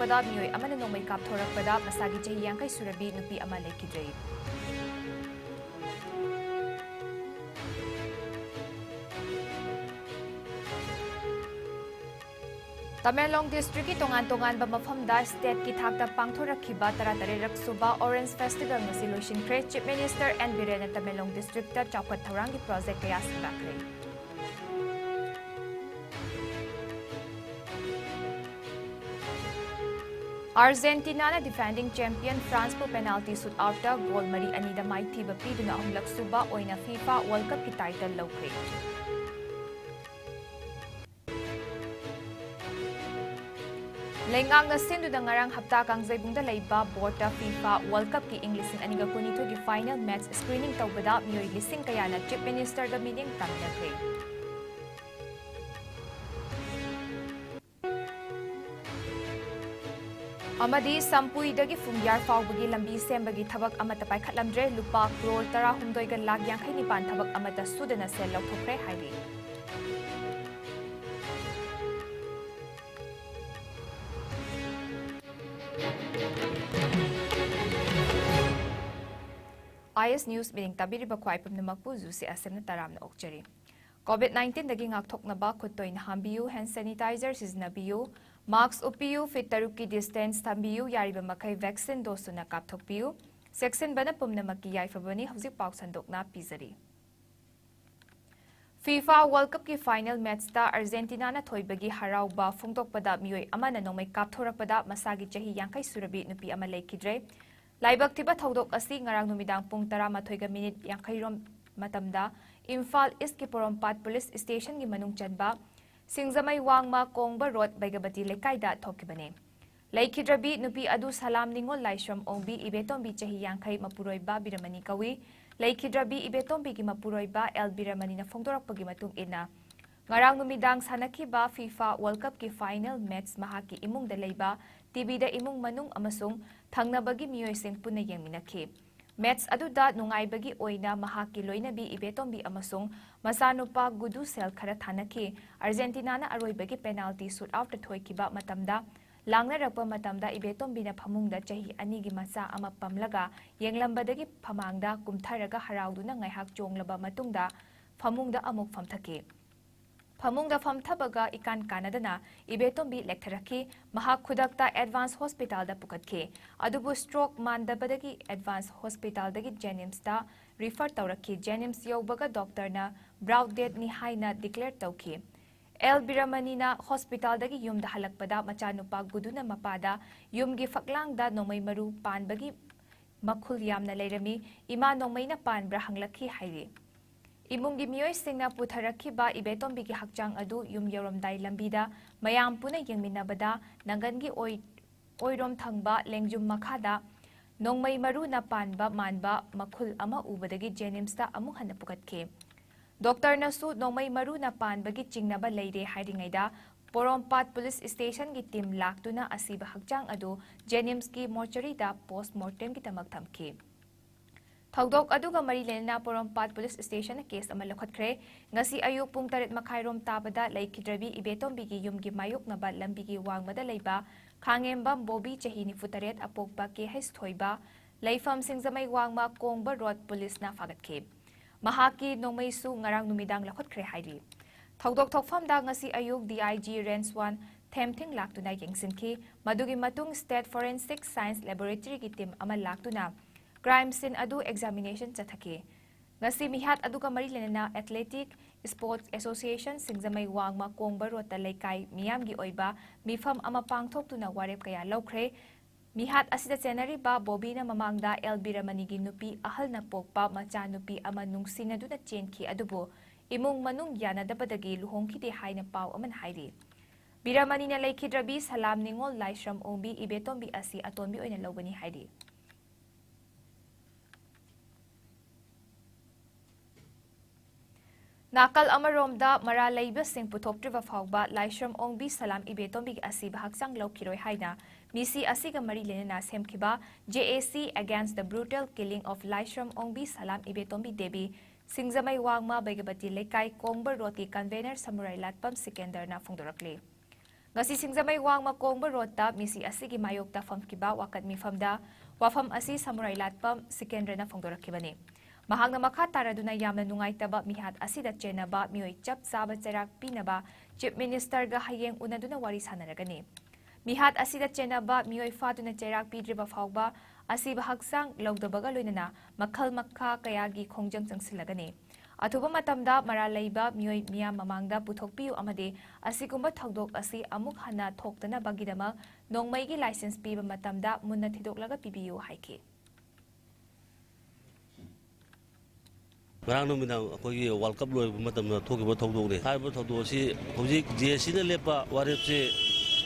pada mioi amana nongmai kapthorakpada masagi chahi yangkai surabi nupi ama lekidrei. Tamelong District ki tongan-tongan ba mafamda state ki thakta pangthorakhiba tara-tarerak suba Orange Festival ngasi loisinkhre Chief Minister N. Biren Tamelong District ta chawkhat thaurangi project kaya singakre. Argentina na defending champion France po penalty shootout ta goal mari anida maithiba piduna ahumlak suba oina FIFA World Cup ki title lawkre. Lengang na sindu na ngarang hapta kang zaibungda laiba borta FIFA World Cup ki English in aniga kunito ki final match screening tawbada miyoy lising kaya na Chief Minister ga meeting tamnakre. Amadi sampui dagi fungyar faubagi lambi sembagi thabak amata paikhatlamdre lupa crore 16 ga lakh 59 thabak amata sudana sel lauthokre hairi. IS News meeting tabiri ba khwai pumnamakpu JUSHY ASEM na taram na okchari. COVID-19 dagi ngakthoknaba khuttoin hambiyu hand sanitizer siznabiyu mask upiyu fit taruki distance thambiyu yariba makai vaccine dose na kapthokpiyu section bana pumnamaki yaifabani hauzik pauk sandokna pizari. FIFA World Cup ki final match ta Argentina na thoibagi harauba phungtokpada miyoi amana nongmai kapthorakpada masagi chahi yangkai surabi nupi ama leikidre. Laibak tiba thaudok asi ngarang numidang pung 13 yangkai rom matamda Imphal East ki Porompat Police Station gi manung chanba Singzamai Wangma Kongba Road Baigabati Lekaida thokibane. Laikhidrabi nupi adu salam ningol laishram ongbi ibetombi chahi yangkai mapuroiba biramani kawi Laikhidrabi ibetombi gi mapuroiba El Biramani na phongdorakpagi matung ina ngarang numidang sanakhiba FIFA World Cup ki final match mahaki imung da leiba TV da imung manung amasung thangnabagi miyoising punna yengminakhi. Match aduda nungaibagi oina mahaki loinabi ibetombi amasung masanupa gudu sel khara thanakhi. Argentina na aroibagi penalty shootout thoikiba matamda langnarapa matamda ibetombi na phamungda chahi anigi macha ama pamlaga yenglambadagi phamangda kumtharaga harauduna ngaihak chonglaba matungda phamungda amuk phamthaki. Phamungda famthabaga ikan kanadana ibetombi lektharakhi mahak khudakta advance hospital da pukatke adubu stroke mandabadagi advance hospital dagi Jenims ta refer tawrakhi Jenims yaubaga doctor na broad dead ni haina declare tawki El Biramani na hospital dagi yum da halakpada machanupa guduna mapada yumgi faklang da nomai maru panbagi makhul yamna leirami ima nomai na panbra hanglakhi hairi Imungi miyoy singna putharakhiba ibetombi ki hakchang adu yum yoromdai lambida mayam puna yengminabada nangangi oirom thangba lengjum makhada nongmai maru na panba manba makhul ama ubadagi Jenims ta amuk hana pukatke Doctor nasu nongmai maru na panbagi chingnaba leire hairingaida Porompat Police Station ki team laktuna asiba hakchang adu Jenims ki mortuary da postmortem ki tamak thamki Thaudok aduga mari lena Porompat Police Station na case ama lokhatkre ngasi ayuk pung 8 makhairom tabada laikhidrabi ibetombi gi yumgi mayuk naba lambi gi wangmada leiba khangembam bobi chahini futaret apokba ke hais thoiba laifam singzamai wangma kongba road police na fagatke mahaki nongmai su ngarang numidang lokhatkre hairi Thaudok thokfam da ngasi ayuk DIG Range 1 themthing laktuna yengsinki madugi matung State Forensic Science Laboratory ki team ama laktuna Crime scene adu examination chathake. Ngasi mihat adu ka mari lenana Athletic Sports Association Singzamai Wangma Kongba Rota Laikai miyamgi oiba mifam ama pangthoktuna warep kaya lawkhre mihat asida January ba Bobina mamangda El Biramani gi nupi ahal na pokpa macha nupi ama nungsinaduna chenki adubo imung manung yanadabadagi luhongkide haina paw aman hairi Biramani na laikhidrabi salam ningol laishram ombi ibetombi asi atonbi oina lawbani hairi Nakal amaromda mara leiba sing puthoktriba phawba laishram ongbi salam ibetombi asiba hakchang lawkiroi haina misi asiga mari lenana semkhiba JAC against the brutal killing of laishram ongbi salam ibetombi debi Singzamai Wangma Baigabati Lekai Kongba Roti convener Samurai Latpam Sikender na phongdorakle Ngasi Singzamay Wangma Kongba Rota misi asigi mayokta famkiba wakat mifamda wafam asi samurai latpam Sikendrana Fongdorakibani. Mahangna makha taraduna yamna nungaitaba mihat asida chenaba mioi chap saba cherak pinaba Chief Minister ga hayeng unaduna wari sanaragani. Mihat asida chenaba mioi fatuna cherak pidriba fawba asiba haksang lawdabaga loinana makhal makha kayagi khongjang changsilagani. Athuba matamda maralaiba mioi miyam mamangda puthokpiu amade asigumba thogdok asi amuk hana thoktana bagidama nongmaigi license piba matamda munna thidoklaga pibiu haiki. Marang numidang akogi World Cup loi matamna thokiba thogdok ne haiba thogdok si hojik JSC na lepa warep se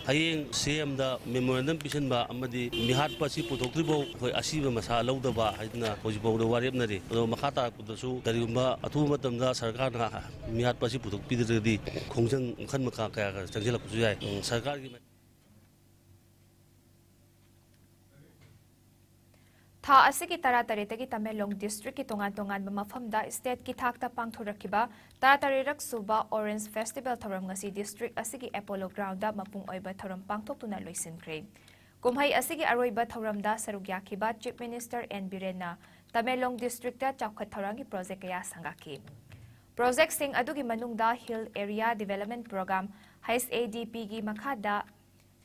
hayeng ASEM da memorandum pisanba amadi mihat pasi puthoktribo hoi asiba masa lawdaba haidna hojibo da warep nari ado makhata kudasu darigumba athu matamda sarkar na mihat pasi puthokpidredi khongjang khan makha kaya changjela kusu yai sarkar gi Tha asigi taratarita Tamelong District ki tongan-tongan mafamda state ki thakta pangthurakiba taratarirak suba Orange Festival thoram ngasi district asigi Apollo Ground da mapung oiba thoram pangthoktuna loisinkhre. Kumhai asigi aroiba thoramda sarugyakiba Chief Minister N Birena Tamelong District da chawkhat thorangi project kaya sangaki. Project sing adugi manungda Hill Area Development Program HAIS ADP gi makhada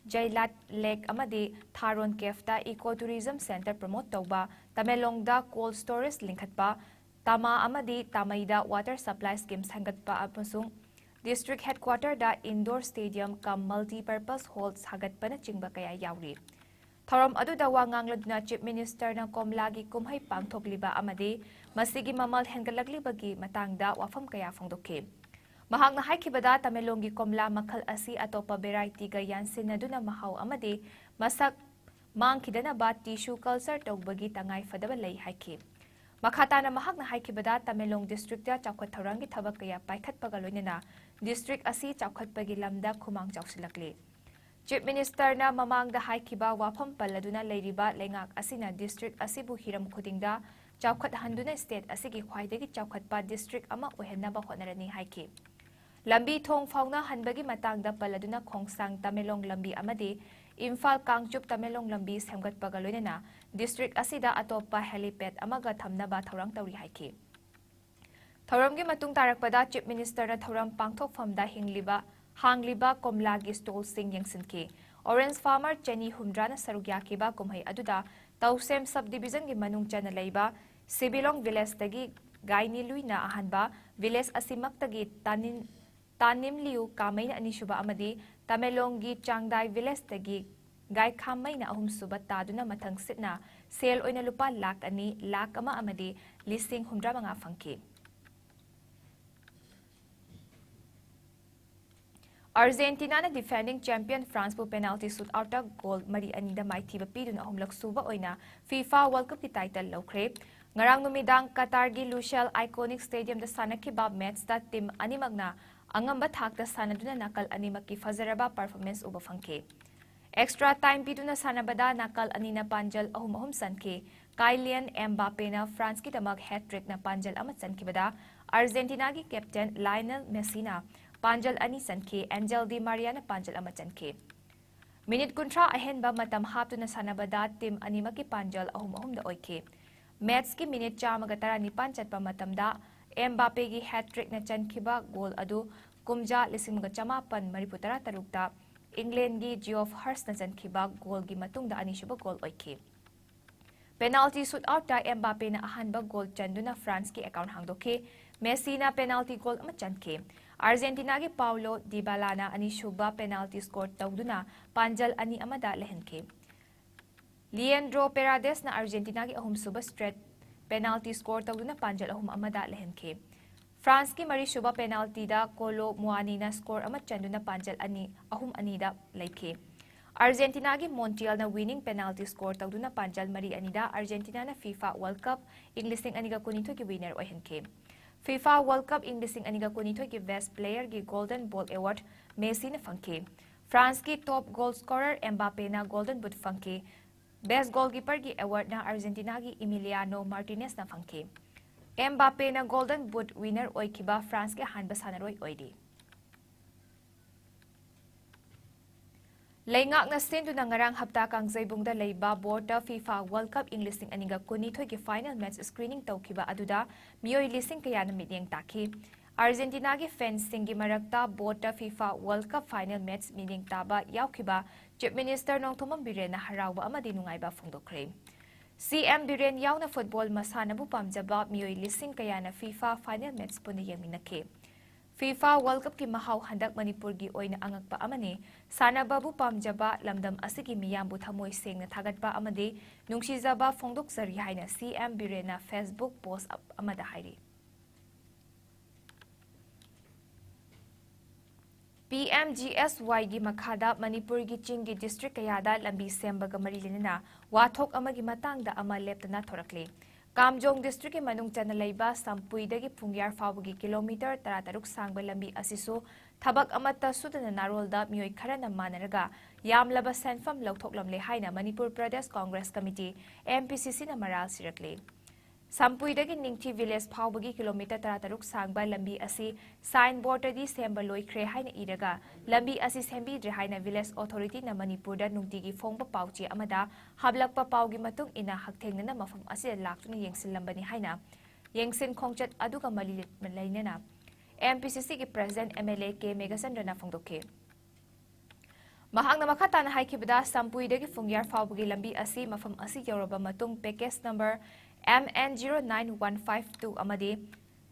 Jailat Lake amadi Tharon Kefta Ecotourism Center promote tauba Tamelongda cold storage linkhatpa Tama amadi Tamaida water supply scheme sangatpa apasung district headquarter da indoor stadium kam multi-purpose hall sagatpa na chingba kaya yauri. Thoram aduda wangangladuna Chief Minister ng Komlagi kumhay pangthogliba amadi masigi mamal hengalaglibagi matangda wafam kaya fongdokhe. Mahang na haikibada Tamelongi komla makhal asi atopa variety ga yansin na duna mahaw amadi masak mangkidana ba tissue culture togbagi tangay fadaba lay haiki. Makata na mahang na haikibada Tamelong District da chawkhat thorangi thabak kaya paikhat pagaloy na district asi chawkhat pagi lamda kumang chawsilakli. Chief Minister na mamang da haikiba wapam paladuna layriba lengak asina district asibu hiram khudingda chawkhat handuna state asigi khwaidagi chawkhat pa district ama ohenaba honarani haiki. Lambi thong fauna hanbagi matangda paladuna khongsang Tamelong lambi amadi Imphal Kangchup Tamelong lambi semgat pagaloyna district asida atopa helipad amaga thamnaba thorang tawri haiki. Thoramgi matung tarakpada Chief Minister na thoram pangthok famda hangliba komlagi stall sing yangsinki. Orange Farmer Jenny Humdrana sarugyakiba kumhay aduda Tausem subdivision gi manung chana leiba Sibilong village tagi Gainilui na ahanba village asimak tagi Tanim Liu kamay na anishuba amadi Tamelong gi Changdai village tagi Gai kamay na ahum subat tado na matangsit na sale oy na lupa lak ani lak ama amadi listing humdra mga fangki. Argentina na defending champion France po penalty shootout goal mari anida mai thiba pidu na ahumlak suba oy na FIFA World Cup ki title lawkre. Ngarang numidang Qatar gi Lusail Iconic Stadium da sanakiba match da team animag na angamba thakta sanaduna nakal animak ki fazaraba performance uba fangke. Extra time piduna sanabada nakal anina panjal ahum sanke. Kylian Mbappe na France ki damag hat-trick na panjal amat sankibada. Argentina gi captain Lionel Messi na panjal ani sanke. Angel Di Maria na panjal amat sanke. Minute kuntra ahenba matam haptuna sanabada team animak ki panjal ahum da oike. Match ki minute chamagatara nipan chatpa matamda Mbappe gi hat-trick na chankiba goal adu kumja lisimga chamapan mariputara tarukta England gi Geoff Hurst na chankiba goal gi matungda anishuba goal oike. Penalty shootout da Mbappe na ahanba goal chanduna France ki account hangdoke. Messi na penalty goal ama chanke. Argentina gi Paulo Dybala na anishuba penalty score tawduna panjal ani amada lehenke. Leandro Paredes na Argentina gi ahum suba straight penalty score tawduna panjal ahum amada lehenke. France ki mari shuba penalty da Kolo Muani na score amat chanduna panjal ani ahum anida laike. Argentina gi Montiel na winning penalty score tawduna panjal mari anida Argentina na FIFA World Cup Inglising aniga kunito gi winner ohenke. FIFA World Cup Inglising aniga kunito gi best player gi Golden Ball Award Messi na fangke. France ki top goal scorer Mbappe na Golden Boot fangke. Best goalkeeper gi award na Argentina gi Emiliano Martinez na fangke. Mbappe na Golden Boot winner oikiba France ki hanba sanaroy oidi. Leingakna senduna ngarang hapta kangzaibungda leiba borda FIFA World Cup ing listing aniga kunithoi ki final match screening taukiba aduda mioi listing kayana mityeng takhi. Argentina ki fans singi marakta borda FIFA World Cup final match meaning taba yaukiba Chief Minister Nongthomam Biren na harawa amadi nungaiba phongdokre. CM Biren yauna football masanabu pamjaba mioi listing kayana FIFA final match puni yengminakhe. FIFA World Cup ki mahau handak Manipur gi oina angakpa amane sanababu pamjaba lamdam asigi miyambu thamoi sengna thagatpa amade nungsijaba phongdoksari haina CM Birena Facebook post amada hairi. PMGSY gi makhada Manipur gi chingi district kayada lambi sembaga marilinana wathok amagi matangda ama leptana thorakle. Kamjong district ki manung chana leiba sampuidagi pungyar fawagi kilometer 36 sangba lambi asisu thabak amata sudana narolda mioi kharana manaraga yamlaba senfam lauthoklamle haina Manipur Pradesh Congress Committee MPCC na maral sirakle. Sampuidagi ningthi village phawagi kilometer 36 sangba lambi asi signboard adi semba loikre haina iraga lambi asi sembi dre haina village authority na Manipur da nungtigi phongba pauchi amada hablakpa paugi matung ina hakthengna mafam asi laktuna yengsil lambani haina yengsin khongchat aduga mali lainana MPCC ki president MLA K Megasandra na phongdokhe. Mahangna makata na haikibada sampuidagi fungyar phawagi lambi asi mafam asi yoraba matung package number MN09152 amadi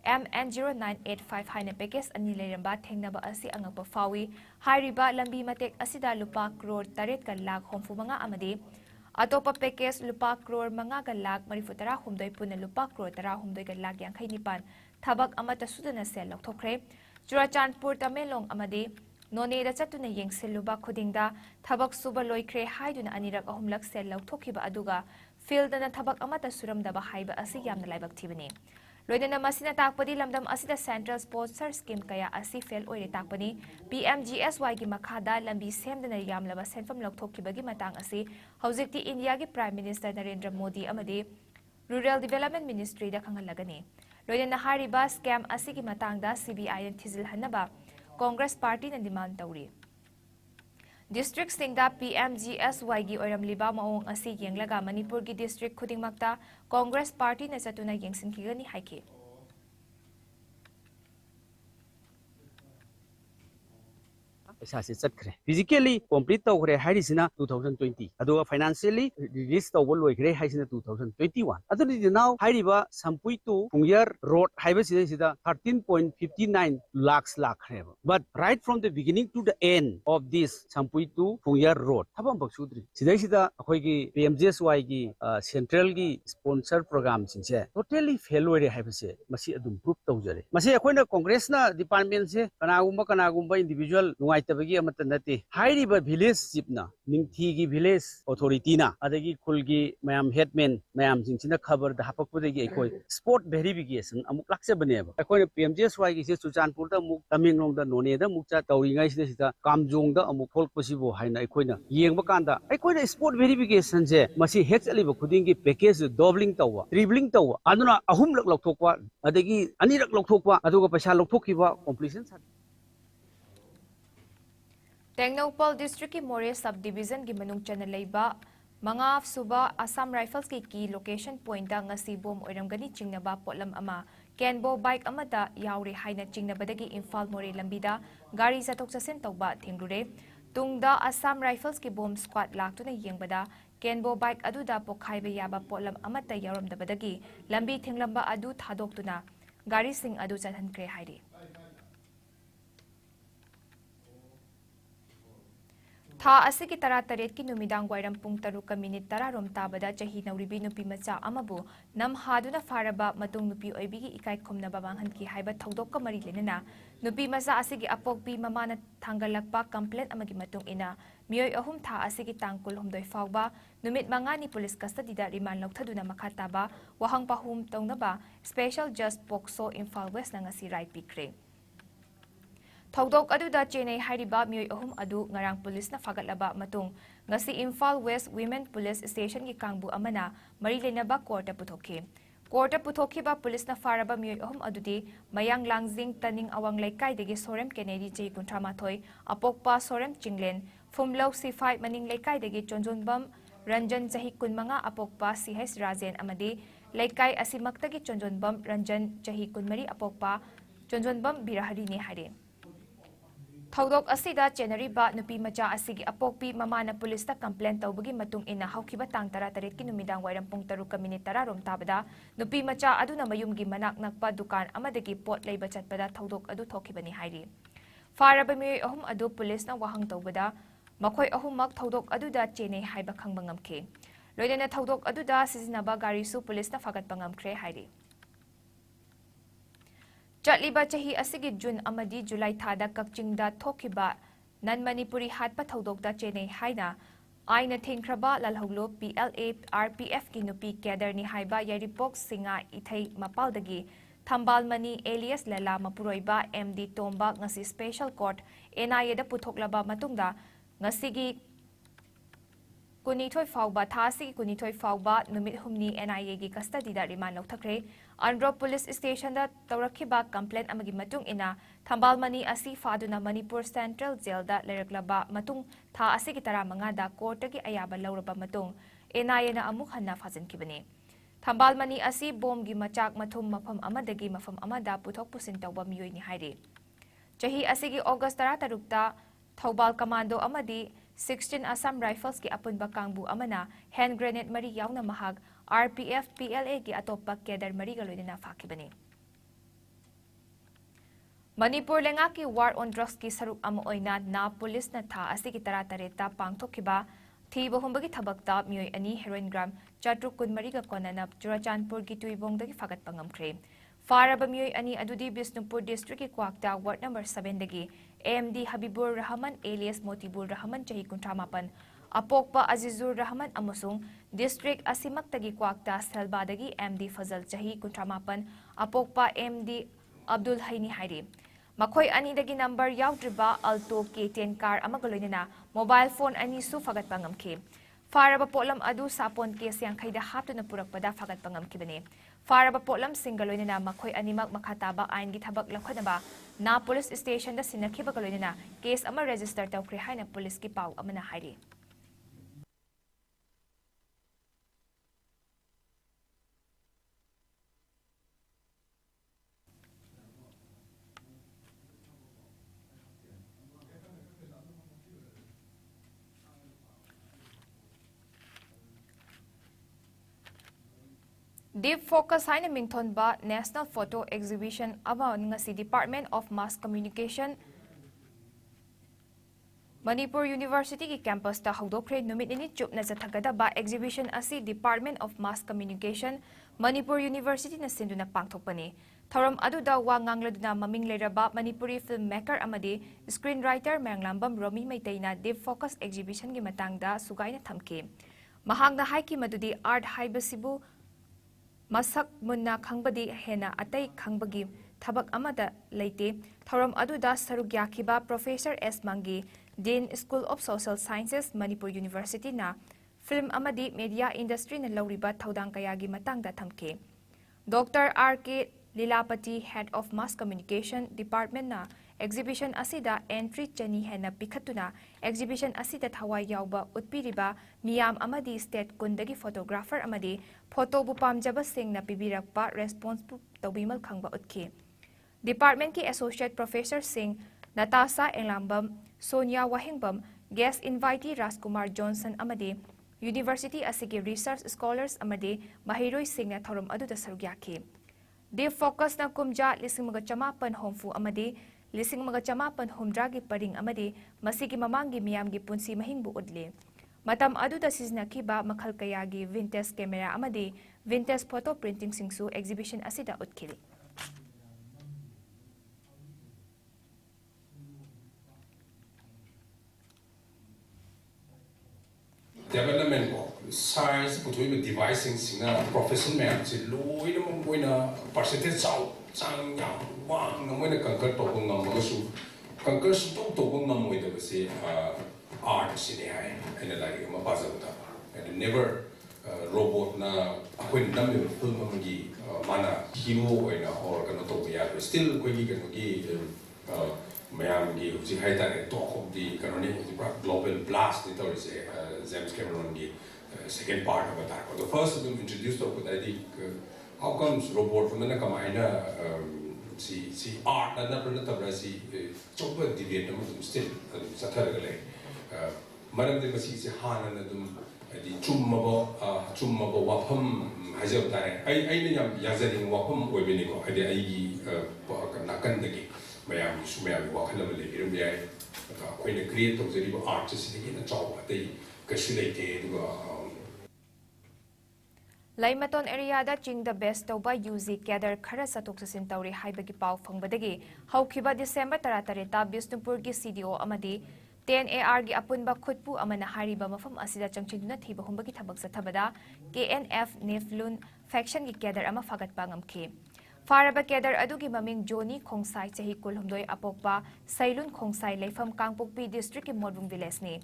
MN0985 haina package ani leiramba thengnaba asi angakpa fawi hairiba lambi matek asida lupa crore 8 ka lakh homfumanga amadi atopa package lupa crore 5 ka lakh 39 puna lupa crore 19 ka lakh 59 thabak amata sudana sel lokthokre Churachandpur Tamelong amadi None da chatuna yengsiluba khudingda thabak suba loikre haiduna anirak ahumlak sel lokthokiba aduga field na thabak amata suramdaba haiba asi yamna laibak thibani loidana masina takpadi lamdam asida central sponsor scheme kaya asi fail oire takpani PMGSY gi makhada lambi semdana yamlaba senfam lokthokiba gi matang asi haujikti India gi Prime Minister Narendra Modi amadi Rural Development Ministry da khangalagani loidana hariba scam asi gi matangda CBI na thizil hanaba Congress Party na demand tauri. District singda PMGSY gi oiramliba maong asi yenglaga Manipur gi district khudingmakta Congress Party na satuna yengsinkigani haiki. Physically complete tawre haisina 2020 aduga financially release tawbol loikre haisina 2021 adudi now hairiba sampui to pungyar road highway sida 13.59 lakhs reba but right from the beginning to the end of this sampui to pungyar road thabam baksudri sida akhoi gi PMGSY gi central gi sponsor program sinse totally failure haibase masi adum proof tawjare masi akhoi na congress na department se kanagumba individual nuai tabagi amata nate hairiba village chipna ningthi gi village authority na adagi khulgi mayam headman mayam jingsina khabar da hapakpudagi ekoi sport verification amuk lakse baneba ekoi PMGSY gi se Chuchanpur da muk Tamenglong da None da muk cha tawringai sida Kamjong da amuk folk posibo haina ekoina yengba kanda ekoina sport verification je masi hex aliba khuding gi package doubling tawa tripling tawa aduna ahum lak lokthokwa adagi anirak lokthokwa aduga paisa lokthokiba completion Tengnopal District ki More Subdivision gi manung chana leiba manga suba Assam Rifles ki location point da ngasi bom oiramgani chingnaba potlam ama Kenbo bike amada yauri haina chingnabadagi Imphal More lambida gari satok sasen tawba thingrure tungda Assam Rifles ki bom squad laktuna yengbada Kenbo bike aduda pokhaiba yaba potlam amata yaramdabadagi lambi thinglamba adu thadoktuna gari sing adu chathankre hairi Tha asigi tara taret ki numidang wairam pung taruka minute tara rom tabada chahi nauribi nupi macha amabu nam haduna faraba matung nupi oibigi ikai khumna babanghan ki haiba thodok ka mari lenana nupi macha asigi apokpi mamana thangalakpa complaint amagi matung ina mioi ahum tha asigi tangkul humdoi fawba numit mangani police custody da remand lokthaduna makhataba wahang pahum tongnaba special just pokso Imphal West na ngasi right pikre Thodok aduda Chennai hairiba mioi ahum adu ngarang police na fagatlaba matung ngasi Imphal West Women Police Station gi kangbu amana mari lenaba court puthokhi court puthokiba police na faraba mioi ahum adudi mayang langjing taning awang laikai degi Sorem Kennedy J Kuntramathoi apokpa Sorem Chinglen Fumlau C5 Maning Leikaidagi Chonjonbam Ranjan Chahi Kunmanga Apokpa CH Rajen Amadi Leikai Asimaktagi Chonjonbam Ranjan Chahi Kunmari Apokpa Chonjonbam Biraharini Hari. Thaudok asida January-ba nupi macha asigi apokpi mamana pulista complaint tawbagi matung ina hawkiba tang 13 ki numidang wairam pung 3 minute 10 rom tabada nupi macha aduna mayumgi manak nakpa dukan amadagi pot leiba chatpada thaudok adu thokibani hairi faraba mi ahum adu pulis na wahang tawbada makhoi ahumak thaudok aduda chenei haiba khangba ngamkhe loidena thaudok aduda sizinaba gari su pulis na fagat bangamkhre hairi Chatliba chahi asigi June amadi July thada Kakchingda thokiba nan Manipuri hatpa thaudokda chenei haina aina thengkraba lalhoglo PLA RPF ki nupi kedarni haiba yaripok singa ithai mapaldagi Thambal Mani alias Lala Mapuroiba MD Tomba ngasi special court NIA da puthoklaba matungda ngasigi Kunithoi Fauba Thasi Kunithoi Fauba Numit Humni NIA gi custody da remand lauthakre Andhra Police Station da tawrakhiba complaint amagi matung ina Thambal Mani asi faduna Manipur Central Jail da leraklaba matung tha asigi 15 da court gi ayaba lauraba matung NIA na amuk hanna fajankibani Thambal Mani asi bom gi machak mathum mafam amadagi mafam amada puthok pusin tawba miyoi ni haire chahi asigi August 13 ta Thobal Commando amadi 16 Assam Rifles ki apunba kangbu amana hand grenade mari yauna mahag RPF PLA ki atopa kedar mari galoina fakibani Manipur lenga ki war on drugs ki saruk amo oina na police na tha asigi 13 ta pangthokiba thiba humbagi thabakta miyoi ani heroin gram chatru kunmari ga konana Churachandpur gi tuibong dagi fagat pangamkhre Faraba miyoi ani adudi Bisnupur district ki kwakta ward number 7 dagi AMD Habibur Rahman alias Motibur Rahman chahi 38 apokpa Azizur Rahman amusung district asimak tagi kwakta Selba dagi MD Fazal chahi 38 apokpa MD Abdul Haini Hairi Makhoi ani dagi number yaudriba Alto K10 car amagaloinena mobile phone ani su fagat pangamkhe Faraba polam adu sapon case yang khaida haptuna purakpada fagat pangamkibane Faraba polam singaloinena makhoi animak makhataba ain gi thabak lamkhanaba na police station da sinakhiba galoinena case ama register tawkre haina police ki pau amana hairi Deep focus haina mingthon ba National Photo Exhibition aba ngasi Department of Mass Communication Manipur University ki campus ta hawdokre numit ini chupna jathagada ba exhibition asi Department of Mass Communication Manipur University na sinduna pangthokpani thoram aduda wa ngangladuna maming leraba Manipuri filmmaker amadi screenwriter Menglambam Romi Maitaina Deep Focus Exhibition gi matangda sugaina thamke mahangna haiki madudi art haibasibu Masak munna khangbadi hena atai khangbagi thabak amada leite thoram aduda sarugyakiba Professor S Mangi Dean School of Social Sciences Manipur University na film amadi media industry na lauriba thaudang kayagi matangda thamke Dr. R.K. Lilapati Head of Mass Communication Department na exhibition asida entry chani hena pikhatuna exhibition asida thawai yauba utpiriba miyam amadi state kundagi photographer amadi photo bu pamjaba singna pibirakpa response tobimal khangba utki department ki associate professor Singh Natasha Englambam Sonia Wahingbam guest invitee Rajkumar Johnson amadi university asigi research scholars amadi mahiroi singna thorum aduda sarugyaki Deep focus na kumja lising mga chamapan homfu amadi lising mga chamapan humdragi paring amadi masigi mamangi miyamgi punsi mahingbu udli. Matam aduda siznakiba makhal kayagi vintage camera amadi vintage photo printing singsu exhibition asida utkili. Development ko science putuin mo devising singa profession man si loy na mo na percentage sao sang yang wang na mo na kangkar to kung ngam mo su kangkar su to kung ngam mo ito kasi art sini ay na lagi mapasa ko ta and never robot na ako ni dami mo film mo gi mana hero ay na or kano to ya still ko gi kano gi mayamgi hujik haitare talk of the kanoni global blast ni tawise James Cameron gi second part of that. The first of them introduced of I think how comes robot from the kamaina si art na prana tabra si choba debate na still sathar maram de masi si hana na dum di chummabo wafam hajab tare ai ne yam yazading wafam oibeni ko ade ai gi nakan de gi mayam su mayam wa khala le irum yai ko ne create to zeri art si de na chaw ate kashilete du Laimaton area da ching the best toba UZ gather khara satok sasin tawri haibagi pau fangbadagi haukiba December 13 ta Bisnupur gi CDO amadi 10 AR gi apunba khutpu amana hariba mafam asida changchiduna thiba humbagi thabak sathabada KNF Neflun faction gi gather ama fagat pangamkhe Faraba gather adugi maming Joni Khongsai chahi kulhumdoi apokpa Sailun Khongsai leifam Kangpokpi district ki Modbung village ni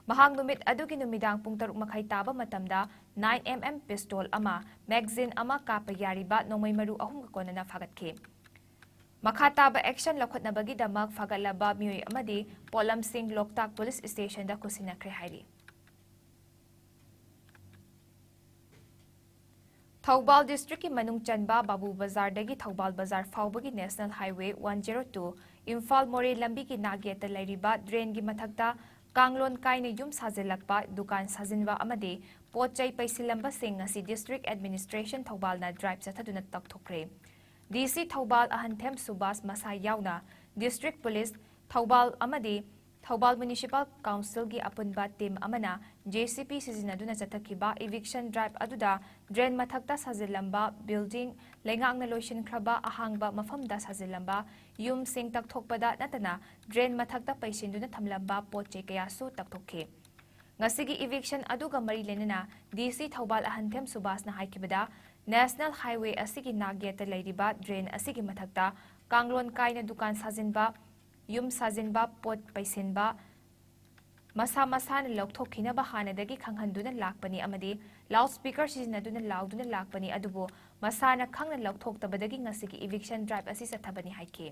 Mahang numit adugi numidang pung taruk makhay taba matamda 9mm pistol ama magazine ama kapa yariba nomay maru ahum kakona na fagatke. Makhataba action lakhot na bagi damag fagalaba miyoy amadi Polam Singh Loktak Police Station da kusinakre hairi. Thaubal District ki Manung Chanba Babu Bazar dagi Thaubal Bazar faubagi National Highway 102 Imphal More lambi ki nagyeta lairiba drain gi mathakta Kanglon kaina yum sajelakpa dukan sajinwa amade potchai paisilamba sing ngasi district administration Thaubal na drive chathaduna takthokre DC Thaubal ahanthem Subas Masa yauna district police Thaubal amade Thaubal municipal council gi apunba team amana JCP sizinaduna chathakiba eviction drive aduda drain mathakta sajelamba building lengangna lotion khraba ahangba mafamda sajelamba yum sing takthokpada natana drain mathakta paisinduna thamlamba potche kaya su takthokhe ngasigi eviction aduga mari lenana DC Thaubal ahanthem Subas na haikibada National Highway asigi nagyeta leiriba drain asigi mathakta Kanglon kaina dukan sajinba yum sajinba pot paisinba masa masana lokthokhinaba hanadagi khanghanduna lakpani amadi loudspeaker sizinaduna lauduna lakpani adubo masana khangna lokthoktabadagi ngasigi eviction drive asi sathabani haike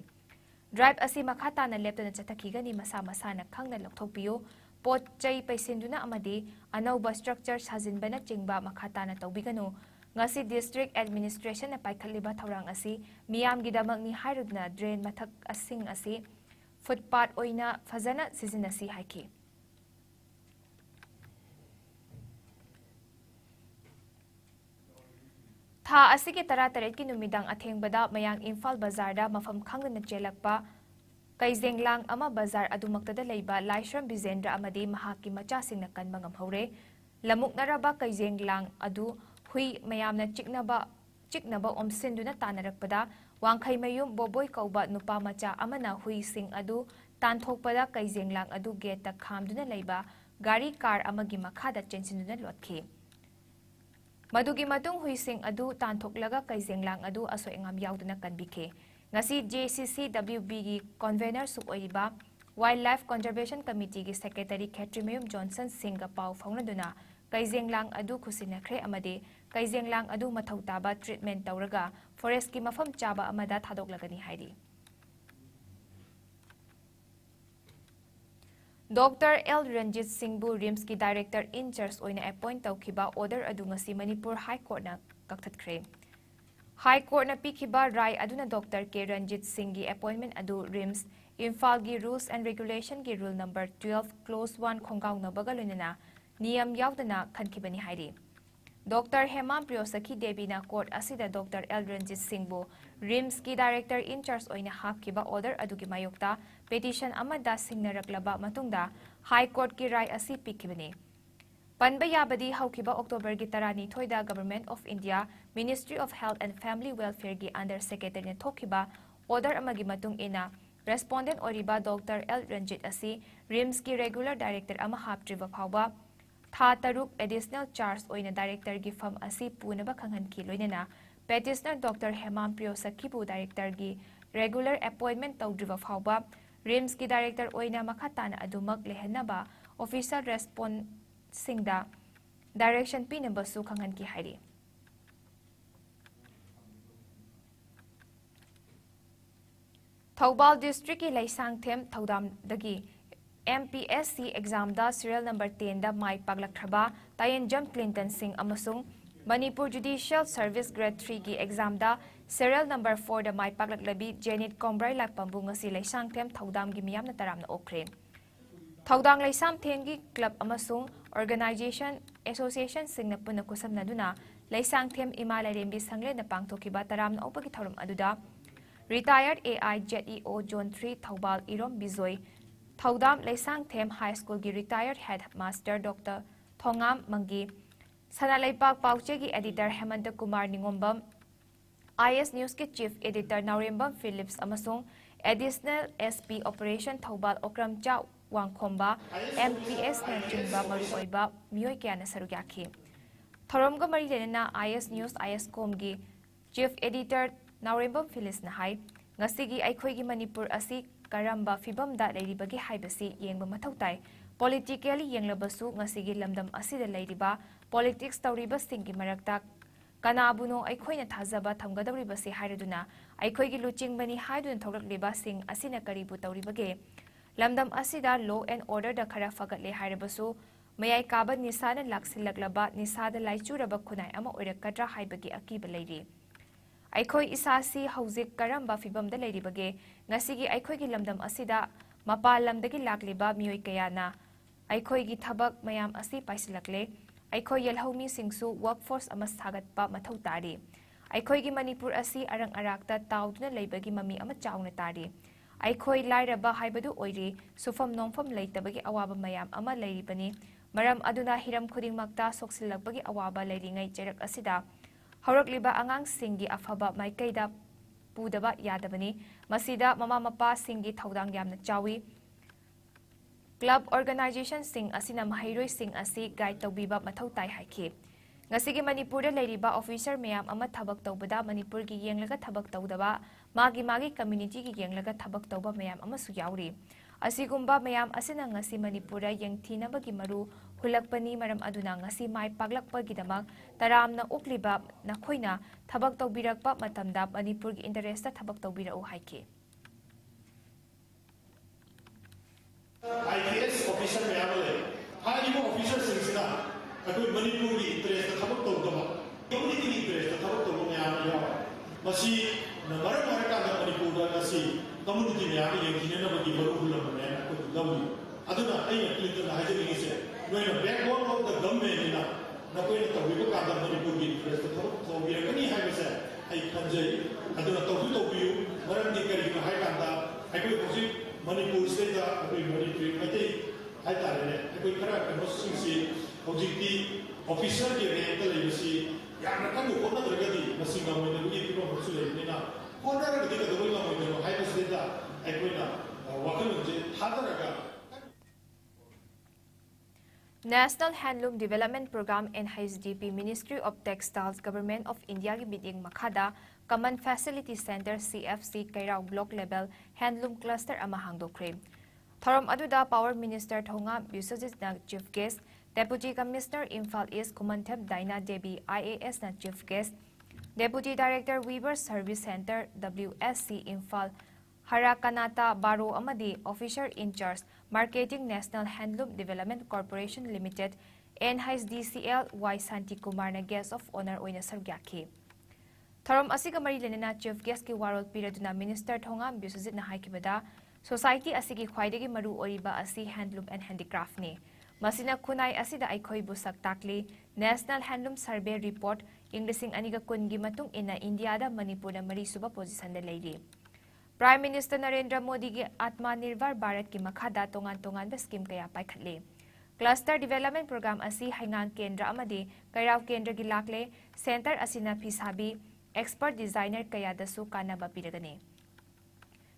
drive asi makhata na leptana chathakigani masa masana khangna lokthokpiyo pot chai paisinduna amadi anauba structure sajinbana chingba makhata na tawbiganu ngasi district administration na paikhaliba thorang asi miyamgi damagni hairudna drain mathak asing asi footpath oina fazana sizinasi haike Tha asigi tarataret ki numidang athengbada mayang Imphal Bazar da mafam khangna chelakpa kaizenglang ama bazar adumaktada leiba Laishram Bizendra amadi mahaki macha singna kanmangam hore lamuk naraba kaizenglang adu hui mayamna chiknaba omsinduna tanarakpada wangkhai mayum boboy kauba nupa macha amana hui sing adu tanthokpada kaizenglang adu gate ta khamduna leiba gari car amagi makhada chensinduna lotkhe Madugi matung hui sing adu tanthoklaga kaizenglang adu asoengam yauduna kanbikhe ngasi JCCWB gi convener sukoiba Wildlife Conservation Committee gi secretary Khetrimayum Johnson Singh pau faunaduna kaizenglang adu khusinakre amade kaizenglang adu mathautaba treatment tawraga forest ki mafam chaba amada thadoklagani hairi Dr. L. Ranjit Singhbu RIMS ki director in charge oina appoint tawkiba order adu ngasi Manipur High Court na kaktatkre High Court na pikiba rai aduna Dr. K. Ranjit Singh gi appointment adu RIMS Imphal gi Rules and Regulation gi Rule number 12 Clause 1 khongaung na bagalunina niyam yaudana khankibani hairi Dr. Hemam Priyosakhi Devi na court asida Dr. L. Ranjit Singhbu RIMS ki director in charge oina hapkiba order adugi mayokta petition amada singnaraklaba matungda High Court ki rai asi pikibani Panba yabadi haukiba October gi tarani thoida Government of India Ministry of Health and Family Welfare gi Under Secretary na thokiba order amagi matung ina respondent oriba Dr. L. Ranjit asi RIMS ki regular director ama haptriba phawba Tha taruk additional charge oina director gi fam asi punaba khanghan ki loinana petitioner Dr. Hemam Priyosakhi bu director gi regular appointment tawdriba phawba RIMS ki director oina makhatana adumak lehanaba official response singda direction pinaba su khanghan ki hairi Thaubal District ki Laisangthem Thaudamdagi MPSC exam da serial number 10 da mai paglakthaba Tayenjam Clinton Singh amasung Manipur Judicial Service Grade 3 ki exam da serial number 4 da mai paglaklabi Janet Combrai Lakpambu ngasi Laisangthem Thaudam gi miyamna taramna okre. Thaudang Laisangthem gi club amasung organization association singna punna kusamna duna Laisangthem Imala Rembi sangle na pangthokiba taramna opagi thorum aduda Retired AI JEO Zone 3 Thaubal Irom Bizoy Thaudam Laisangthem High School gi retired headmaster Dr. Thongam Mangi Sanalaipak Pauche gi editor Hemanta Kumar Ningombam IS News ki chief editor Naurembam Phillips amasung additional SP Operation Thaubal Okramcha Wangkhomba MPS na chungba maruoiba miyoi kya na sarugyakhi Thoromga mari lenana IS News Iscom gi chief editor Naurembam Phillips na hai ngasigi aikhoi Manipur asi karamba fibam da leiribagi haibasi yengba mathau tai politically yenglabasu ngasigi lamdam asida leiriba politics tawriba singgi marakta kanabuno aikhoi na thazaba thamgadawriba se hairaduna aikhoi gi luching bani haidun thoglakliba sing asina karibu tawribage lamdam asida law and order da khara fagatle hairabasu mayai kaba nisana laksilaklaba nisada laichuraba khunai ama oirakadra haibagi akiba leiri Aikhoi isasi hauzik karamba fibam da leiribage ngasigi aikhoi gi lamdam asida mapal lamdagi lakliba miyoi kayana aikhoi gi thabak mayam asi paisilakle aikhoi yelhomi singsu workforce amas thagatpa mathau tari aikhoi gi Manipur asi arang arakta tauduna leibagi mami ama chauna tari aikhoi lairaba haibadu oiri sufam nongfam leitabagi awaba mayam ama leiribani maram aduna hiram khudingmakta soksilakbagi awaba leiringai cherak asida Haurakliba angang singi afaba maikaida pudaba yadabani masida mama mapa singi thaudang yamna chawi club organization sing asina mahairoi sing asi guide tawbiba mathau tai haiki ngasigi Manipur da leiriba officer mayam ama thabak tawbada Manipur gi yenglaga thabak tawdaba magi community gi yenglaga thabak tawba mayam ama su yauri asigumba mayam asina ngasi Manipur da yengthinabagi maru hulakpani maram aduna ngasi mai paglakpagi damak taramna ukliba nakhoina thabak tawbirakpa matamda Manipur gi interest ta thabak tawbira u haiki IPS officer mayamale haibo officer singsina akoi Manipur gi interest ta thabak tawdama community gi interest ta thabak tawba mayam ya masi na maram maraka da Manipur da ngasi community mayam yengine na bagi maru hulakpa mayam ko dawi aduna ai Clinton hajemi gise when the backbone of the government is not going to be able to Manipuri interest, so we are going to have a country. I don't know to you, but I'm thinking of Highland. I could proceed Manipur state, I could Manipuri, I think I could correct the most official see, Yamakan, one of the ready, machine when the people of Sulina. What are the way of High state? I could walk in Hataraga. National Handloom Development Program NHDP Ministry of Textiles Government of India ki meeting makhada Common Facility Center CFC Kairao Block Level Handloom Cluster ama hangdokre. Thorom aduda Power Minister Thonga Busajit na Chief Guest, Deputy Commissioner Imphal East Kumanthep Daina Devi IAS na Chief Guest, Deputy Director Weaver Service Center WSC Imphal Harakanata Baro Amadi Officer in Charge Marketing National Handloom Development Corporation Limited NHDCL Y Santi Kumar na guest of honor oina sargyaki. Thorom asiga mari lenana chief guest ki warol piraduna Minister Thonga Busajit na haikibada society asigi khwaidagi maru oriba asi handloom and handicraft ni. Masina kunai asida aikhoi busak takli National Handloom Survey Report inglising aniga kungi matung ina India da Manipur na mari suba position da leiri. Prime Minister Narendra Modi ki Atmanirbhar Bharat ki makhada tongan ba scheme kaya paikhatle. Cluster Development Program asi haingang kendra amadi kairaw kendra gi lakle center asina phisabi expert designer kaya dasu kanaba piragani.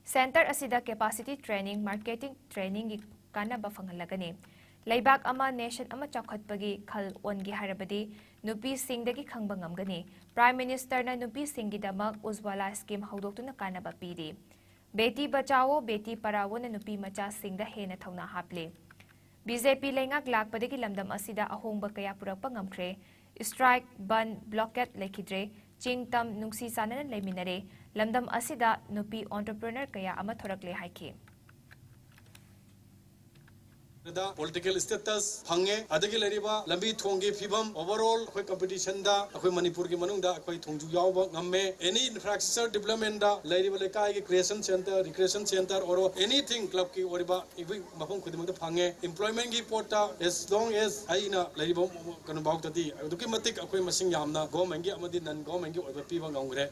Center asida capacity training marketing training gi kanaba phangalagani. Laibak ama nation ama chakhatpagi khal ongi harabadi nupi singdagi khangba ngamgani. Prime Minister na nupi singgi damak Ujwala scheme haudoktuna kanaba piri. Beti Bachao, Beti Parao na nupi macha singda hena thauna haple. BJP lengak lakpadagi lamdam asida ahongba kaya purakpa ngamkre. Strike, ban, blockade lekidre, ching tam nungsi sanana leiminare lamdam asida nupi entrepreneur kaya ama thorakle haiki political status hange adagi leriba lambi thongi fibam overall khoi competition da khoi manipur gi manung da khoi thongju yawba ngamme any infrastructure development da leriba lekai gi creation center recreation center or anything club ki oriba ibi mafam khudimang da phange employment gi porta as long as aina leriba kanu bauk tadi aduki matik khoi masing yamna government gi amadi non government gi oiba piba ngangre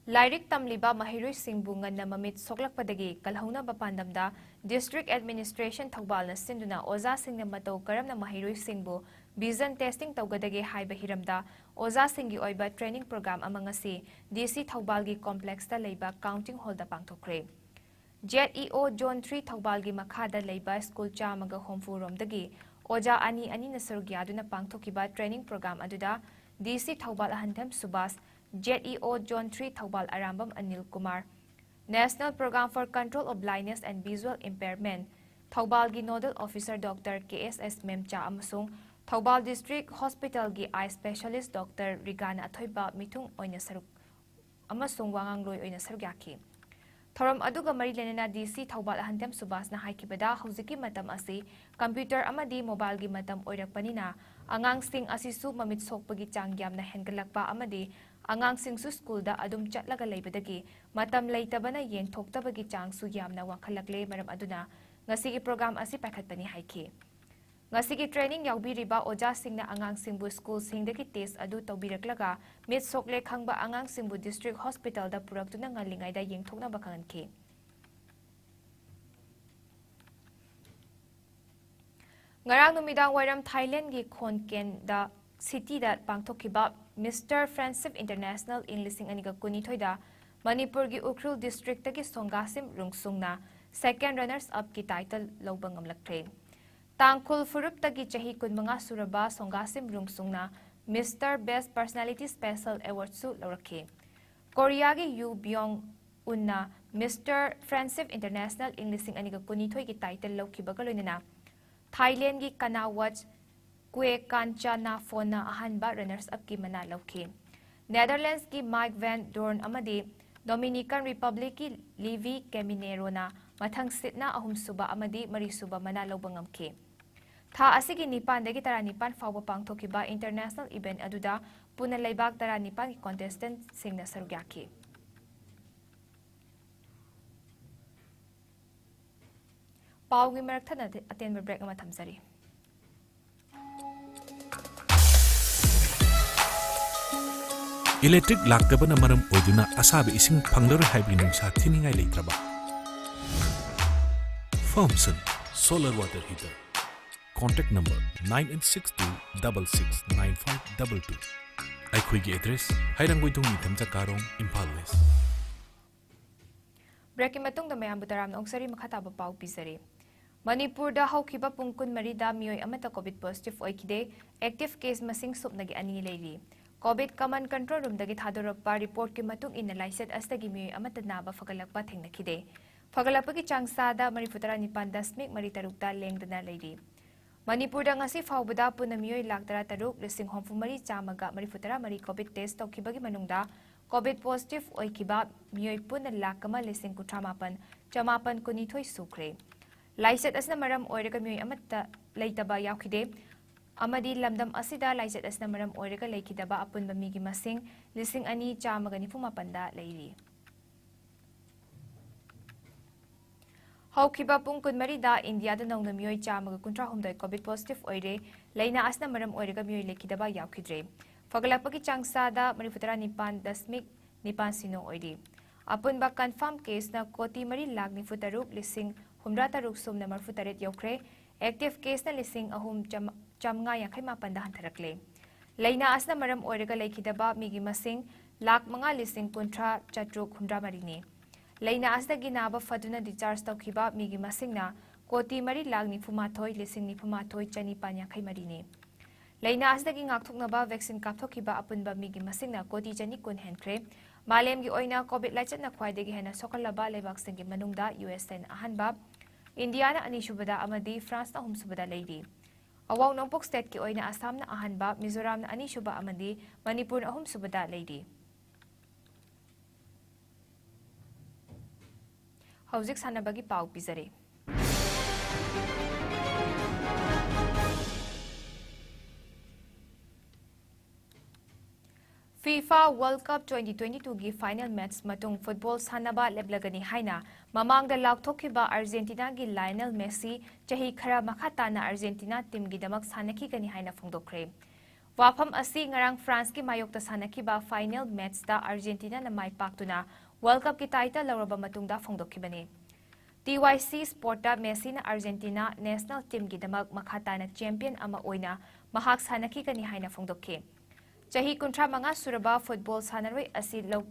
Lairik tamliba mahiroi singbu nganna mamit soklakpadagi kalhauna bapandamda District Administration Thoubal na sinduna oza singna matau karamna mahiroi singbu vision testing tawgadagi haiba hiramda oza singi oiba training program amangasi DC Thoubal gi complex ta leiba counting hall da pangthokre JEO Zone 3 Thoubal gi makhada leiba school chamaga homfu romdagi oja ani na sargyaduna pangthokiba training program aduda DC Thoubal ahandam Subas JEO Zone 3 Thoubal Arambam Anil Kumar National Program for Control of Blindness and Visual Impairment Thoubal gi Nodal Officer Dr. KSS Memcha amasung Thoubal District Hospital gi Eye Specialist Dr. Rigana Athoiba mitung oina saruk amasung wangangloi oina sarugyaki Thoram aduga mari lenena DC Thoubal Ahandam Subas na haikibada huziki matam asi computer amadi mobile gi matam oirakpanina angang sing asisu mamit sokpagi changyam na hengalakpa amadi angang singsu school da adum chatlaga leibadagi matam leitabana yengthoktabagi changsu yamna wakhalakle maram aduna ngasigi program asi pakhatpani haiki ngasigi training yaubiriba oja singna angang singbu school singdagi test adu tawbiraklaga mit sokle khangba angang singbu district hospital da puraktuna ngalingai da yengthokna bakhanki ngarang numidang wairam Thailand gi khonken da city da pangthokiba Mr. Friendship International in lising aniga kunithoida Manipur gi Ukhrul district tagi Songasim Rungsungna second runners up ki title lobang amlakre Tangkhul Furup tagi chahi kunmanga suraba Songasim Rungsungna Mr. Best Personality Special Award su lawrakhe Korea gi Yu Byong Unna Mr. Friendship International in lising aniga kunithoi ki title lawkhibaga loinana Thailand gi Kanawat Kwe Kanchana Fona ahanba runners up ki mana lawkhe Netherlands ki Mike Van Dorn amadi Dominican Republic ki Levi Caminero na mathang sitna ahum suba amadi mari suba mana lawbangamke Tha asigi nipan dagi tara nipan fawba pangthokiba international event aduda puna laibak tara nipan ki contestant singna sarugyaki Pawgi marakthana aten break ama thamsari Electric laktabana maram oiduna asabe ising phanglar haibri nungsa thiningai leitraba Firmson solar water heater contact number 9862669522 aikhoigi address hairangboidong nithamcha karong Imphal West Break matung da mayam butaram ongsari makhataba paw pisari Manipur da hawkiba pungkun marida miyoi amata COVID positive oikide active case masing supnagi ani leili COVID command control room dagi thadorappa report ki matung in laiset astagi miyoi amata naba fagalakpa thengnakide fagalapagi changsada marifutara nipan dasmik maritarukta lengdana leili Manipur da ngasi fawbada puna miyoi laktara taruk lising homfumari chamaga marifutara mari COVID test tawkibagi manungda COVID positive oikiba miyoi puna lakama lising kutramapan chamapan kunithoi sukre Laiset asna maram oiraga miyoi amata leitaba yaukide amadi lamdam asida laiset asna maram oiraga leikidaba apunba migi masing lising ani chamaga nifumapanda leiri Hawkiba pungkun marida India da nongna miyoi chamaga kuntra humdoi COVID positive oire leina asna maram oiraga miyoi leikidaba yaukidre fagalapagi changsada marifutara nipan dasmik nipan sino oire apunba confirm case na koti mari lag nifutaruk lising Humra taruk sumna marfutaret yokre active case na lising ahum chamnga yakai mapanda hantarakle Laina asna maram oiraga leikidaba migi masing lak manga lising kuntra chatruk humra marini Laina asna ginaba faduna discharge tawkiba migi masing na koti mari lag nifumathoi lising nifumathoi chani panya kai marini Laina asna gi ngakthoknaba vaccine kapthokiba apunba migi masing na koti chani kun henkre Malem gi oina COVID laichat na khwaidagi hena sokalaba lebak singi manungda USN ahanba India na ani subada amadi France na hum subada leidi Awaw Nongpok State ki oina Assam na ahanba, Mizoram na ani suba amadi, Manipur na ahum subada lady. Hauzik sanabagi pau pizare. FIFA World Cup 2022 gi final match matung football sanaba leblagani haina mamangda lakthokiba Argentina gi Lionel Messi chahi khara makhata na Argentina team gi damak sanaki gani haina phongdokre wafam asi ngarang France gi mayokta sanakiba final match da Argentina na mai paktuna World Cup ki title lawraba matungda phongdokibani TYC Sporta Messi na Argentina national team gi damak makhata na champion ama oina mahak sanaki gani haina phongdokhe Chahi kuntra manga suraba football sanaroi asi log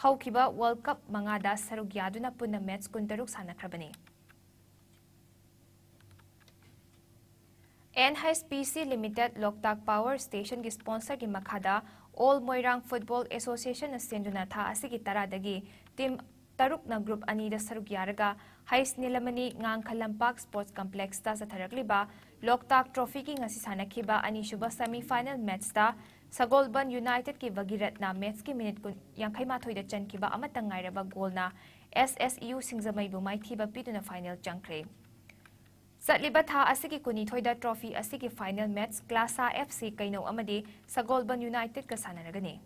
haukiba World Cup manga da sarug yaduna punna match kuntaruk sanakrabani. NHPC Limited Loktak Power Station gi sponsor gi makhada All Moirang Football Association na senduna tha asigi taradagi team taruk na group ani da sarug yaraga Hais Nilamani Ngang Kalampak Sports Complex ta satharakliba Loktak Trophy ki ngasi sanakiba ani shuba semi-final match ta Sagolban United ki Vagirat na match ki minute kun yang kay mathoy da chan ki ba amatang ngairaba goal na SSU Singzamay bumay thiba pitu na final jangkre. Satliba tha asigi kuni thoy da trophy asigi final match Klasa FC kaino amadi Sagolban United ka sanaragani.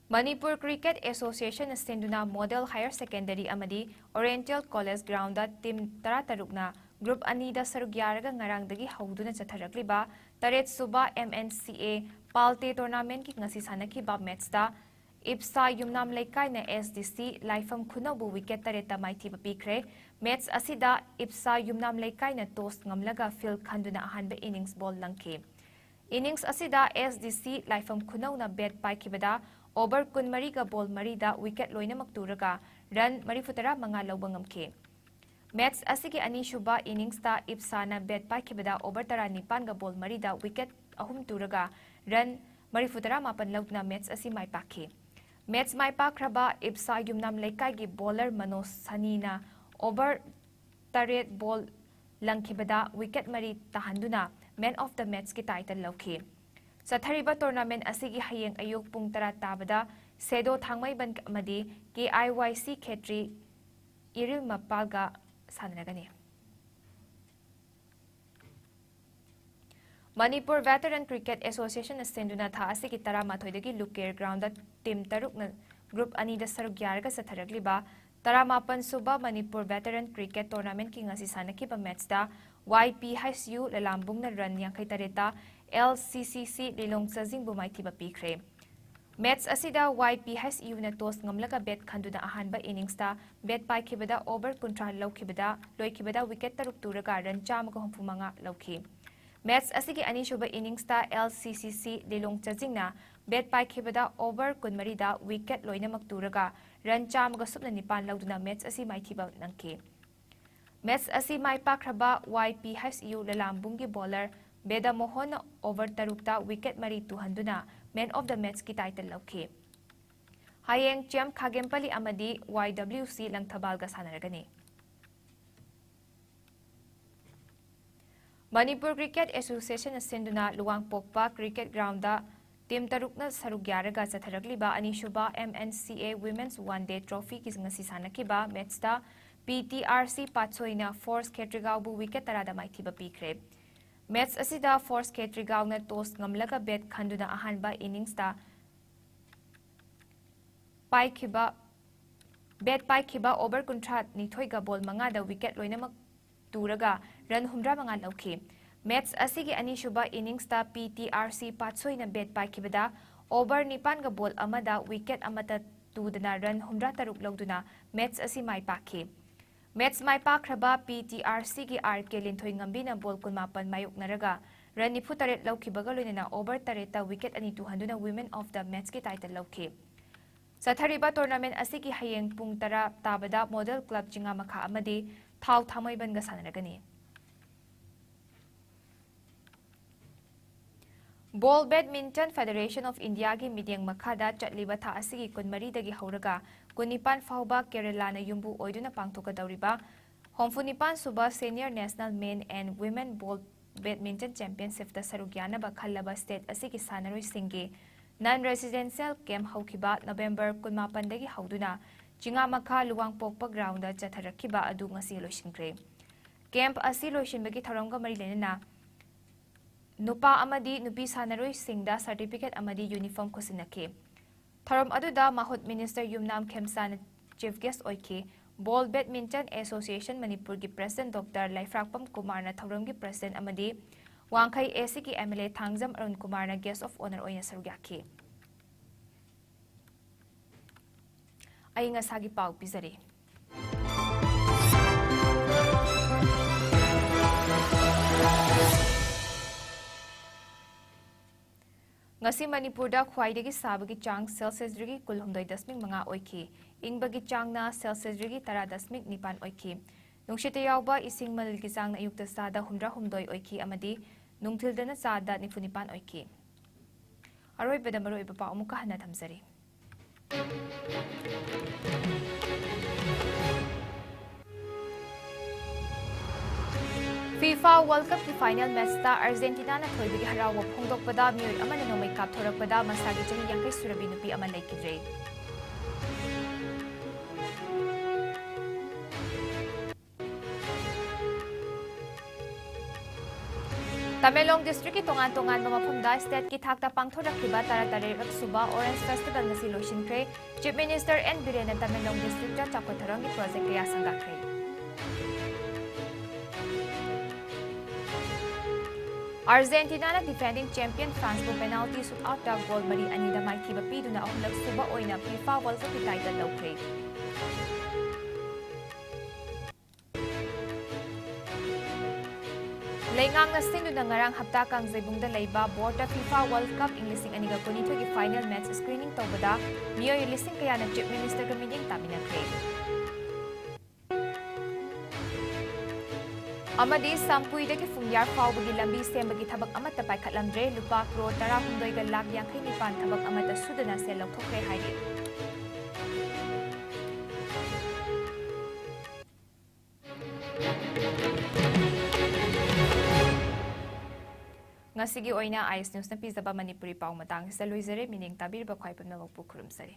Manipur Cricket Association na senduna Model Higher Secondary amadi Oriental College Ground da team tarataruk na Group Anida Sarugyaraga ngarangdagi hauduna chatharakliba Taret Suba MNCA Palte Tournament ki ngasi sanakiba match da IPSA Yumnam Laikai na SDC Laifam Khunabu wicket tareta maithiba pikre match asida IPSA Yumnam Laikai na toss ngamlaga field khanduna ahanba innings ball langke innings asida SDC Laifam Khunau na bat paikibada over kunmari ga ball mari da wicket loina makturaga run marifutara manga lawba ngamke Match asigi ani shuba innings ta IPSA na bet paikibada over tara nipan ga ball mari da wicket ahum turaga run marifutara mapan lautna match asi mai pakhe match mai pakraba IPSA Yumnam Laikai gi bowler Manos Sanina over taret ball langkibada wicket mari tahanduna man of the match ki title lawkhe Sathariba tournament asigi hayeng ayuk pung tara tabada Sedo Thangmai ban amadi KIYC Khetri Iril Mapalga sanaragani. Manipur Veteran Cricket Association na senduna tha asigi tara mathoidagi Luker Ground da team taruk na group ani da sarug yarga satharagliba tara mapan suba Manipur Veteran Cricket Tournament ki ngasi sanakiba match da YPHSU lalambung na run yangkai tareta LCCC Lilong Sazing bumay thiba pikre. Match asida YPHSU na toss ngamlaga bet khanduna ahanba innings ta bet paikibada over kuntra lawkibada loikibada wicket taruk turaga run chamaga humfumanga lawki. Match asigi ani shuba innings ta LCCC Lilong Chajing na bet paikibada over kunmari da wicket loina makturaga run chamaga subna nipan lawduna match asi maithiba nangke. Match asi mai pakraba YPHSU lalambungi bowler Beda Mohon over tarukta wicket mari tuhanduna man of the match ki title lawkhe. Hayeng Chiam Khagempali amadi YWC Langthabalga sanaragani. Manipur Cricket Association senduna Luang Pokpa Cricket Ground da team tarukna sarugyaraga satharagliba ani shuba MNCA Women's One Day Trophy ki ngasi sanakiba match da PTRC Patsoina Force Ketrigau bu wicket tarada maithiba pikre. Match asida Force Ketrigau na toss ngamlaga bet khanduna ahanba innings ta bet paikiba over kuntra nithoiga ball manga da wicket loinamak turaga run humra manga lawkhe match asigi ani shuba innings ta PTRC Patsoi na bet paikibada over nipan ga ball amada wicket amata tudana run humra taruk lawduna match asi mai pakhe Match mai pakraba PTRC ki RK Linthoi ngambi na ball kunmapan mayuk naraga run nifu taret lawkibaga loina over tareta wicket ani tuhanduna women of the match ki title lawkhe Sathariba tournament asigi hayeng pung tara tabada model club jinga makha amadi thau thamai ban ga sanaragani Ball Badminton Federation of India gi midyang makhada chatliba tha asigi kunmari dagi hauraga kunipan fauba Kerala na yumbu oiduna pangthoka dauriba Homfunipan Suba Senior National Men and Women Ball Badminton Championship da Sarugyan ba Khalaba State asigi sanaroi singi non-residential camp haukiba November 18 dagi hauduna Jinga Makha Luwangpokpa ground da chatharakiba adu ngasi loisingre. Camp asi loisinbagi tharamga mari lenana Nupa amadi nupi sanaroi singda certificate amadi uniform kosinake. Tharam aduda Mahut Minister Yumnam Khemsan Chief Guest oike Ball Badminton Association Manipur ki President Dr. Laifrakpam Kumar na Tharam ki President amadi Wangkai AC ki MLA Thangjam Arun Kumar na Guest of Honor oina sarugyaki. Ay nga sagi pau pizari. Ngasi Manipurda khwaidagi sabagi chang Celsius rigi kulhumdoi dasmik mga oiki. Ingbagi chang na Celsius rigi 10.9 oiki. Nungshita yawba ising malilgi chang na ayukta sada humdoi oiki amadi nungtilda na sada 95 oiki. Aroy badamaro ibaba umukahan na tamzari. FIFA World Cup ki final match ta Argentina na thoibigi harawa phongdokpada miyoi amana nomai kapthorakpada masagi chahi yankai surabi nupi ama laikidre. Tamelong District ki tongan-tongan mamapumda state ki thakta pangthorakiba tara-tarerak suba Orange Festival na si Loishinkre, Chief Minister N. Biren na Tamelong District ja chakotharang ki project kaya sanggakre. Argentina na defending champion France po penalty shootout da goal mari anida mai kiba piduna ahulak suba oina FIFA World Cup title lawkre. Lengang na sinu na ngarang hapta kang zaibungda layba board da FIFA World Cup inglising aniga kunito ki final match screening tawbada miyo ilising kaya na Chief Minister kamining taminakre. Amadi sampui dagi fungyar faubagi lambi sembagi thabak amata paikhatlamdre lupa crore 16 ga lakh 59 thabak amata sudana se laukthokre hairi. Ngasigi oina IS News na pizaba Manipuri pau matang sa Luizere mining tabir ba khwai pamna magpu khurumsari.